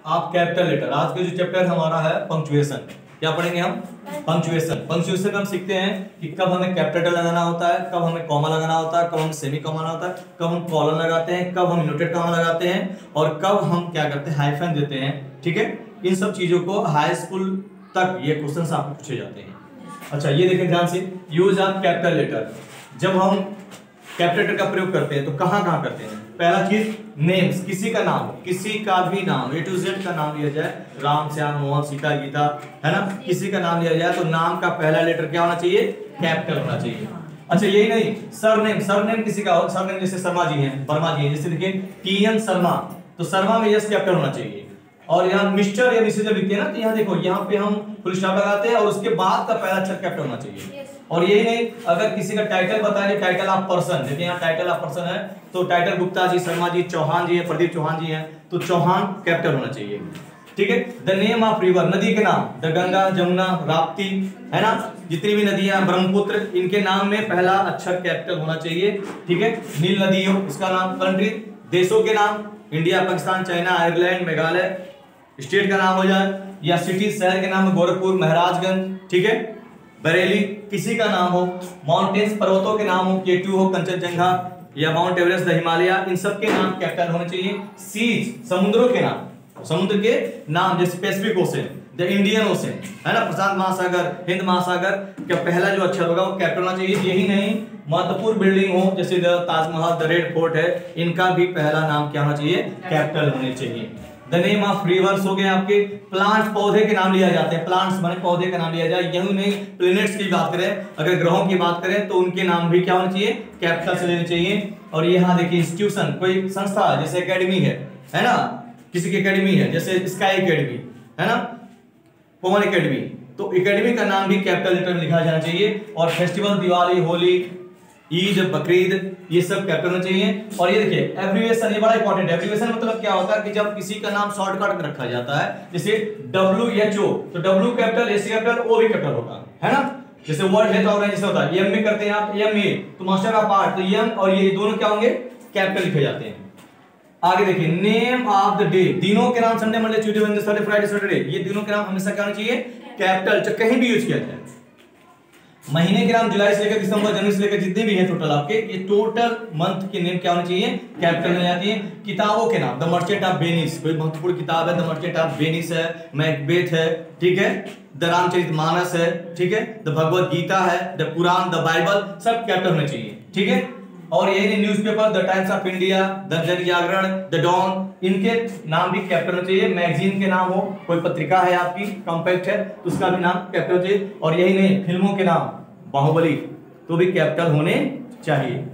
आप capital letter. आज का जो चैप्टर हमारा है पंक्चुएशन। क्या पढ़ेंगे हम? पंक्चुएशन। पंक्चुएशन में हम सीखते हैं कि कब हमें कैपिटल लगाना होता है, कब हमें कॉमा लगाना होता है, कब हमें सेमी कॉमा लगाना होता है, कब हम कॉलन लगाते हैं, कब हम इनवर्टेड कॉमा लगाते हैं और कब हम क्या करते हैं हाइफन देते हैं। ठीक है, इन सब चीजों को हाई स्कूल तक ये क्वेश्चन आपको पूछे जाते हैं। अच्छा ये देखें ध्यान से, यूज ऑफ कैपिटल लेटर। जब हम कैपिटल लेटर का प्रयोग करते हैं तो कहाँ कहाँ करते हैं? पहला चीज नेम्स, किसी का नाम, किसी का भी नाम A to Z का नाम लिया जाए, राम श्याम मोहन सीता गीता, है ना, किसी का नाम लिया जाए तो नाम का पहला लेटर क्या होना चाहिए? कैपिटल होना चाहिए। अच्छा यही नहीं, सरनेम, सरनेम किसी का हो, सरनेम जैसे शर्मा जी हैं, वर्मा जी हैं, जैसे देखिए TN शर्मा, तो शर्मा में यस कैपिटल होना चाहिए। और यहाँ मिस्टर या मिसेज जब लिखते हैं ना तो यहाँ देखो, यहाँ पे हम फुल स्टॉप लगाते हैं और उसके बाद का पहला अक्षर कैपिटल होना चाहिए। और यही नहीं, अगर किसी का टाइटल बताए, टाइटल ऑफ पर्सन, देखिए यहाँ टाइटल ऑफ पर्सन है तो टाइटल गुप्ता जी, शर्मा जी, चौहान जी है, प्रदीप चौहान जी हैं, तो चौहान कैपिटल होना चाहिए। ठीक है, द नेम ऑफ रिवर, नदी के नाम, द गंगा, जमुना, राप्ती, है ना, जितनी भी नदियां, ब्रह्मपुत्र, इनके नाम में पहला अक्षर कैपिटल होना चाहिए। ठीक है, नील नदी हो इसका नाम, कंट्री, देशों के नाम, India, Pakistan, China, Ireland, Meghalaya, state का नाम हो जाए, या सिटी शहर के नाम, गोरखपुर, महाराजगंज, ठीक है, बरेली, किसी का नाम हो, माउंटेन्स पर्वतों के नाम हो, केटू हो, कंचनजंगा या माउंट एवरेस्ट, द हिमालय, इन सब के नाम कैपिटल होने चाहिए। सीज, समुद्रों के नाम, समुद्र के नाम, जैसे Pacific ocean, the Indian ocean, है ना, प्रशांत महासागर, हिंद महासागर, का पहला जो अक्षर होगा वो कैपिटल होना चाहिए। यही नहीं, महत्वपूर्ण बिल्डिंग हो जैसे the Taj Mahal, the red fort है, इनका भी पहला नाम क्या होना चाहिए? कैपिटल होने चाहिए। द नेम ऑफ रिवर्स हो गए आपके, प्लांट्स, पौधे के नाम लिया जाते हैं, प्लांट्स माने पौधे का नाम लिया जाए। यही नहीं, प्लैनेट्स की बात करें, अगर ग्रहों की बात करें तो उनके नाम भी क्या होने चाहिए? कैपिटल से लेने चाहिए। और यहाँ देखिए इंस्टीट्यूशन, कोई संस्था जैसे एकेडमी है ना, किसी की एकेडमी है जैसे स्काई एकेडमी, है ना, पवन एकेडमी, तो एकेडमी का नाम भी कैपिटल लेटर में लिखा जाना चाहिए। और फेस्टिवल, दिवाली, होली, ईद, बकरीद, ये सब कैपिटल होना चाहिए। और ये देखिए एब्रिविएशन, ये बड़ा इंपॉर्टेंट है। एब्रिविएशन मतलब क्या होता है कि जब किसी का नाम शॉर्टकट में रखा जाता है, जैसे WHO, तो W capital, S capital, O भी कैपिटल होगा, है ना, जैसे वर्ड है तो ऑर्गेनाइजेशन होता है, M में करते हैं आप, MA, तो मास्टर ऑफ आर्ट, तो M और ये दोनों क्या होंगे? कैपिटल लिखे जाते हैं। आगे देखिए नेम ऑफ द डे, दिनों के नाम, Sunday, Monday, Tuesday, Wednesday, Thursday, Friday, Saturday, ये दिनों के नाम हमेशा क्या होना चाहिए? कैपिटल, कहीं भी यूज किया जाए। महीने के नाम, जुलाई से लेकर दिसंबर, जनवरी से लेकर जितने भी हैं टोटल आपके, ये टोटल मंथ के नेम क्या होने चाहिए? कैपिटल में जाती है। किताबों के नाम, द मर्चेंट ऑफ वेनिस, कोई महत्वपूर्ण किताब है, द मर्चेंट ऑफ वेनिस है, मैकबेथ है, ठीक है, द रामचरितमानस है, ठीक है, द भगवत गीता है, द कुरान, द बाइबल, सब कैपिटल होने चाहिए। ठीक है, और यही newspaper, the times of India, the Dainik Jagran, the don, इनके नाम भी कैपिटल होना चाहिए। मैगजीन के नाम हो, कोई पत्रिका है आपकी, कॉम्पैक्ट है, तो उसका भी नाम कैपिटल होना चाहिए। और यही नहीं, फिल्मों के नाम, बाहुबली, तो भी कैपिटल होने चाहिए।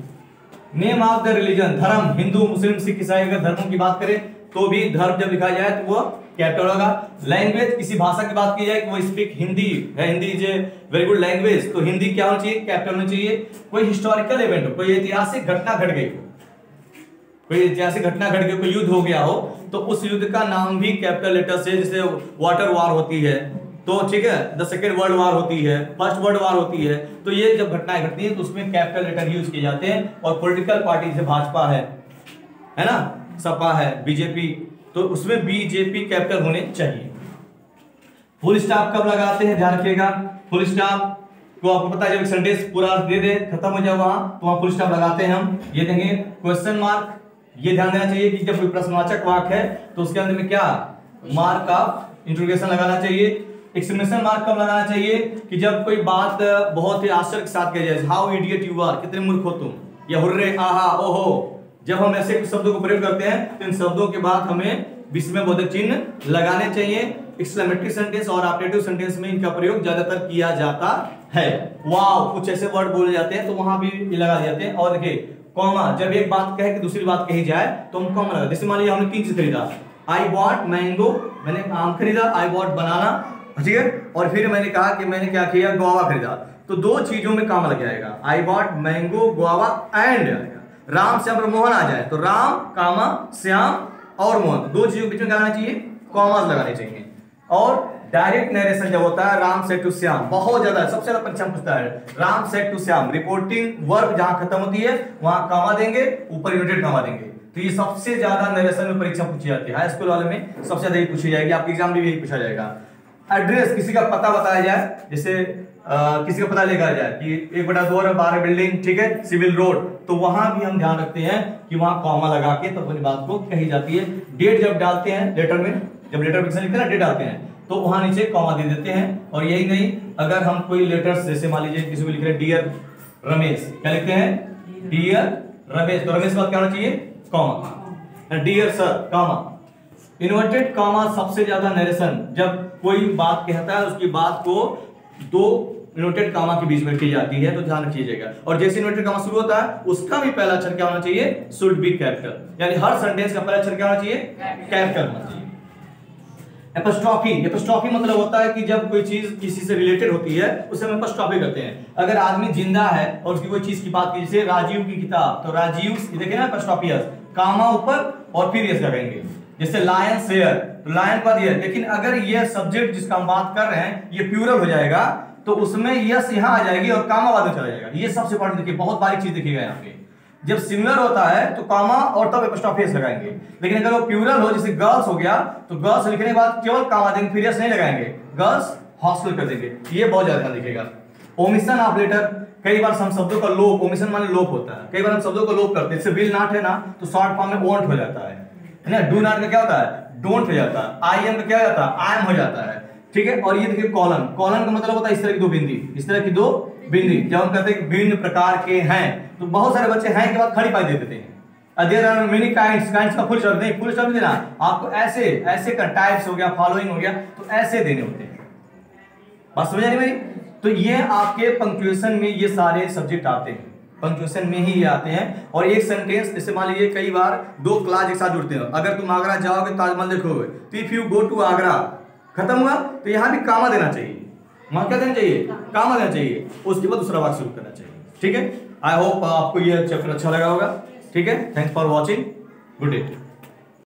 नेम ऑफ द रिलीजन, धर्म, हिंदू, मुस्लिम, सिख, ईसाई, अगर धर्मों की बात करें तो भी धर्म जब लिखा जाए तो वो कैपिटल होगा। लैंग्वेज, किसी भाषा की बात की जाए कि वो स्पीक हिंदी है, Hindi is a very good language, तो हिंदी क्या होना चाहिए? कैपिटल होना चाहिए। कोई हिस्टोरिकल इवेंट हो, कोई ऐतिहासिक घटना घट गई हो, कोई ऐतिहासिक घटना घट गई, कोई युद्ध हो गया हो, तो उस युद्ध का नाम भी कैपिटल लेटर से, जैसे वाटर वॉर होती है तो ठीक है, द सेकेंड वर्ल्ड वॉर होती है, फर्स्ट वर्ल्ड वॉर होती है, तो ये जब घटनाएं घटती है तो उसमें कैपिटल लेटर यूज किए जाते हैं। और पॉलिटिकल पार्टी जैसे भाजपा है ना, सपा है, बीजेपी, तो उसमें बीजेपी कैपिटल होने चाहिए। फुल स्टॉप कब लगाते हैं ध्यान रखिएगा, फुल स्टॉप को आपको पता है जब सेंटेंस पूरा दे दे खत्म हो जाए वहां तो वहां फुल स्टॉप लगाते हैं हम। ये देंगे क्वेश्चन मार्क, ये ध्यान देना चाहिए कि जब कोई प्रश्नवाचक वाक्य है तो उसके अंदर में क्या मार्क ऑफ इंट्रोगेशन लगाना चाहिए। एक्सक्लेमेशन मार्क कब लगाना चाहिए कि जब कोई बात बहुत ही आश्चर्य के साथ कही जाए, हाउ इडियट यू आर, कितने मूर्ख हो तुम, या हुर्रे, आहा, ओहो, जब हम ऐसे शब्दों को प्रयोग करते हैं तो इन शब्दों के बाद हमें विस्मयबोधक चिन्ह लगाने चाहिए। एक्सक्लेमेटरी सेंटेंस और ऑपरेटिव सेंटेंस में इनका प्रयोग ज्यादातर किया जाता है। वाव, कुछ ऐसे वर्ड बोले जाते हैं तो वहां भी ये लगा जाते हैं। और देखिए कॉमा, जब एक बात कहे कि दूसरी बात कही जाए तो हम कॉमा लगा, जैसे मान लीजिए हमने 3 चीज खरीदा, आई बॉट मैंगो, मैंने आम खरीदा, आई बॉट बनाना, ठीक है, और फिर मैंने कहा कि मैंने क्या किया, गुआवा खरीदा, तो 2 चीजों में काम लग जाएगा, I bought mango, guava and Ram Shyam Mohan आ जाए तो राम कामा श्याम और मोहन, 2 चीजों के बीच में लगाना चाहिए, कॉमास लगाने चाहिए। और डायरेक्ट नरेशन जब होता है राम से टू श्याम, बहुत ज्यादा सबसे ज्यादा परीक्षा पूछता है, राम से टू श्याम, रिपोर्टिंग वर्ब जहां खत्म होती है वहां कामा देंगे, ऊपर यूनिटेड कामा देंगे, तो ये सबसे ज्यादा नरेशन में परीक्षा पूछी जाती है, हाई स्कूल वाले में सबसे ज्यादा यही पूछी जाएगी, आपके एग्जाम में भी यही पूछा जाएगा। एड्रेस, किसी का पता बताया जाए, जैसे किसी का पता लिखा जाए कि 1/2 है 12 बिल्डिंग, ठीक है, सिविल रोड, तो वहां भी हम ध्यान रखते हैं कि वहां कॉमा लगा के तो अपनी बात को कही जाती है। डेट जब डालते हैं लेटर में, जब लेटर लिखते हैं ना, डेट डालते हैं तो वहां नीचे कॉमा दे देते हैं। और यही नहीं, अगर हम कोई लेटर्स जैसे मान लीजिए किसी को लिख रहे हैं डियर रमेश, क्या लिखते हैं, डियर रमेश, तो रमेश के बाद क्या होना चाहिए, comma. Dear sir, comma. Inverted comma सबसे ज्यादा नरेशन, जब कोई बात कहता है उसकी बात को दो इन्वर्टेड कॉमा के बीच में की जाती है, तो ध्यान रखिएगा। और जैसे इन्वर्टेड कॉमा शुरू होता है उसका भी पहला अक्षर क्या होना चाहिए, शुड बी कैपिटल, यानी हर सेंटेंस का पहला अक्षर क्या होना चाहिए, कैपिटल होना चाहिए। एपोस्ट्रोफी, एपोस्ट्रोफी मतलब होता है कि जब कोई चीज किसी से रिलेटेड होती है उसे हम एपोस्ट्रोफी करते हैं। अगर आदमी जिंदा है और उसकी कोई चीज की बात की, जैसे राजीव की किताब, तो राजीव, देखिए ना एपोस्ट्रोफियस, कॉमा ऊपर और फिर यस लगाएंगे। जैसे लायन शेयर, तो लायन का दिया, लेकिन अगर ये सब्जेक्ट जिसका हम बात कर रहे हैं ये प्लूरल हो जाएगा तो उसमें यस यहाँ आ जाएगी और कॉमा बाद में चला जाएगा। ये सबसे इंपॉर्टेंट देखिए, बहुत बारीक चीज देखिएगा यहाँ पे। जब सिंगुलर होता है तो कॉमा और तब एपोस्ट्रोफी एस लगाएंगे, लेकिन अगर वो प्लूरल हो, जैसे गर्ल्स हो गया, तो गर्ल्स लिखने के बाद केवल कॉमा देंगे, फिर एस नहीं लगाएंगे, गर्ल्स हॉस्टल कर देंगे। ये बहुत ज्यादा ध्यान दिखेगा। ओमिशन ऑफ लेटर, कई बार हम शब्दों का लोप, ओमिशन माने लोप होता है, कई बार हम शब्दों का लोप करते हैं। जैसे विल नॉट है ना, तो शॉर्ट फॉर्म में वोंट हो जाता है ना। डू नॉट का क्या होता है, डोंट हो जाता है। आई एम का क्या हो जाता है, आई एम हो जाता है, ठीक है। और ये देखिए कॉलन, कॉलन का मतलब होता है इस तरह की दो बिंदी, इस तरह की दो बिंदी। जब हम कहते हैं भिन्न प्रकार के हैं, तो बहुत सारे बच्चे हैं के बाद खड़ी पाई दे देते हैं। There are many kinds, kinds का फुल शब्द नहीं, फुल शब्द देना आपको ऐसे ऐसे का, टाइप्स हो गया, फॉलोइंग हो गया, तो ऐसे देने होते हैं। बात समझ आ रही मेरी? तो ये आपके पंक्चुएशन में ये सारे सब्जेक्ट आते हैं, पंक्चुएशन में ही ये आते हैं। और एक सेंटेंस, जैसे मान लीजिए कई बार दो क्लास एक साथ जुड़ते हैं। अगर तुम आगरा जाओगे ताजमहल देखोगे, तो if you go to Agra, खत्म हुआ, तो यहाँ भी कामा देना चाहिए। वहां क्या देना चाहिए, कामा देना चाहिए, उसके बाद दूसरा वाक्य शुरू करना चाहिए, ठीक है। आई होप आपको ये चैप्टर अच्छा लगा होगा, ठीक है। Thanks for watching, good day.